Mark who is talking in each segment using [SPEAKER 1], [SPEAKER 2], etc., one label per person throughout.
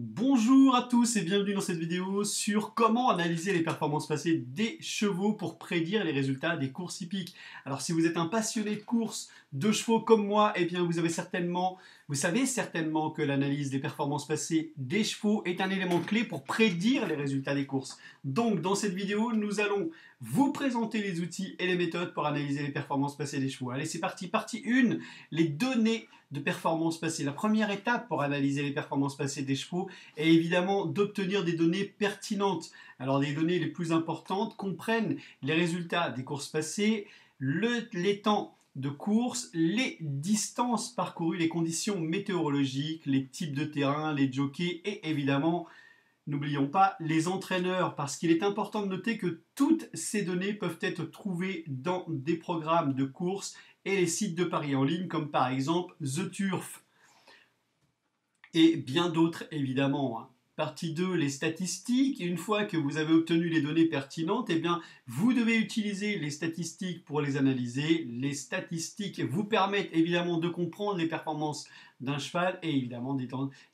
[SPEAKER 1] Bonjour à tous et bienvenue dans cette vidéo sur comment analyser les performances passées des chevaux pour prédire les résultats des courses hippiques. Alors si vous êtes un passionné de courses de chevaux comme moi, eh bien vous savez certainement que l'analyse des performances passées des chevaux est un élément clé pour prédire les résultats des courses. Donc dans cette vidéo, nous allons vous présenter les outils et les méthodes pour analyser les performances passées des chevaux. Allez, c'est parti. Partie 1, les données de performances passées. La première étape pour analyser les performances passées des chevaux est évidemment d'obtenir des données pertinentes. Alors les données les plus importantes comprennent les résultats des courses passées, les temps de course, les distances parcourues, les conditions météorologiques, les types de terrain, les jockeys et évidemment, n'oublions pas les entraîneurs, parce qu'il est important de noter que toutes ces données peuvent être trouvées dans des programmes de course et les sites de paris en ligne, comme par exemple The Turf et bien d'autres évidemment. Partie 2, les statistiques. Une fois que vous avez obtenu les données pertinentes, eh bien, vous devez utiliser les statistiques pour les analyser. Les statistiques vous permettent évidemment de comprendre les performances d'un cheval et évidemment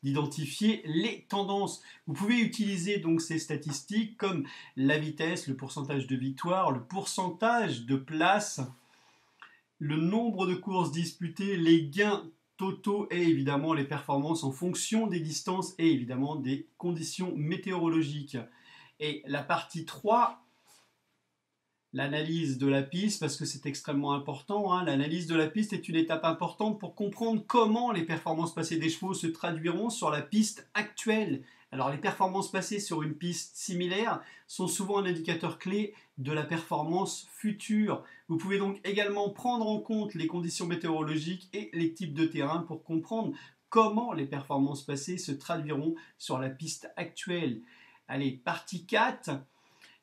[SPEAKER 1] d'identifier les tendances. Vous pouvez utiliser donc ces statistiques comme la vitesse, le pourcentage de victoire, le pourcentage de place, le nombre de courses disputées, les gains totaux et évidemment les performances en fonction des distances et évidemment des conditions météorologiques. Et la partie 3, l'analyse de la piste, parce que c'est extrêmement important, hein. L'analyse de la piste est une étape importante pour comprendre comment les performances passées des chevaux se traduiront sur la piste actuelle. Alors les performances passées sur une piste similaire sont souvent un indicateur clé de la performance future. Vous pouvez donc également prendre en compte les conditions météorologiques et les types de terrain pour comprendre comment les performances passées se traduiront sur la piste actuelle. Allez, partie 4,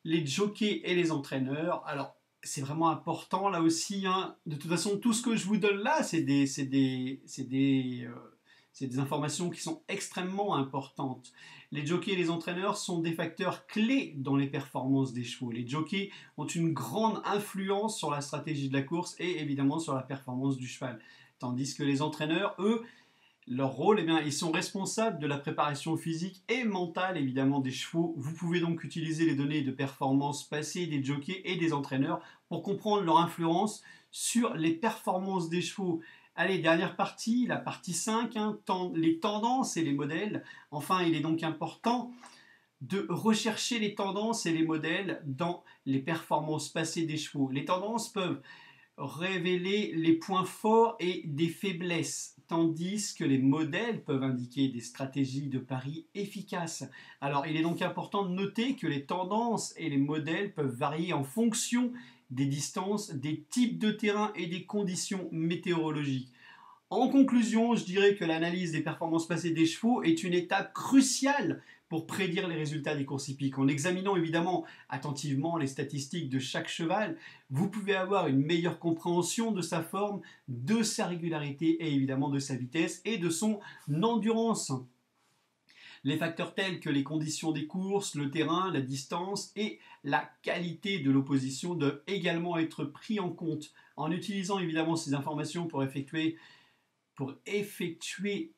[SPEAKER 1] les jockeys et les entraîneurs. Alors, c'est vraiment important là aussi, hein. De toute façon, tout ce que je vous donne là, c'est des informations qui sont extrêmement importantes. Les jockeys et les entraîneurs sont des facteurs clés dans les performances des chevaux. Les jockeys ont une grande influence sur la stratégie de la course et évidemment sur la performance du cheval. Tandis que les entraîneurs, eux, leur rôle, eh bien, ils sont responsables de la préparation physique et mentale évidemment des chevaux. Vous pouvez donc utiliser les données de performance passées des jockeys et des entraîneurs pour comprendre leur influence sur les performances des chevaux. Allez, dernière partie, la partie 5, hein, les tendances et les modèles. Enfin, il est donc important de rechercher les tendances et les modèles dans les performances passées des chevaux. Les tendances peuvent révéler les points forts et des faiblesses, tandis que les modèles peuvent indiquer des stratégies de pari efficaces. Alors, il est donc important de noter que les tendances et les modèles peuvent varier en fonction des distances, des types de terrain et des conditions météorologiques. En conclusion, je dirais que l'analyse des performances passées des chevaux est une étape cruciale pour prédire les résultats des courses hippiques. En examinant évidemment attentivement les statistiques de chaque cheval, vous pouvez avoir une meilleure compréhension de sa forme, de sa régularité et évidemment de sa vitesse et de son endurance. Les facteurs tels que les conditions des courses, le terrain, la distance et la qualité de l'opposition doivent également être pris en compte. En utilisant évidemment ces informations pour effectuer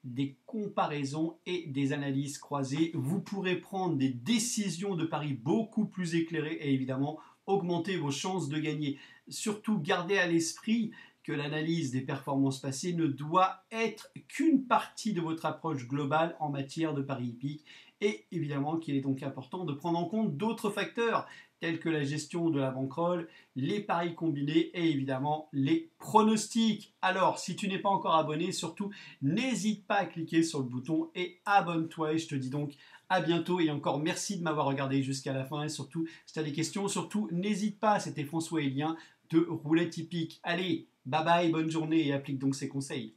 [SPEAKER 1] des comparaisons et des analyses croisées, vous pourrez prendre des décisions de paris beaucoup plus éclairées et évidemment augmenter vos chances de gagner. Surtout, gardez à l'esprit que l'analyse des performances passées ne doit être qu'une partie de votre approche globale en matière de paris hippiques et évidemment qu'il est donc important de prendre en compte d'autres facteurs tels que la gestion de la bankroll, les paris combinés et évidemment les pronostics. Alors, si tu n'es pas encore abonné, surtout n'hésite pas à cliquer sur le bouton et abonne-toi. Et je te dis donc à bientôt et encore merci de m'avoir regardé jusqu'à la fin et surtout, si tu as des questions, surtout n'hésite pas. C'était François Élien de Roulette Hippique. Allez, bye bye, bonne journée et applique donc ces conseils.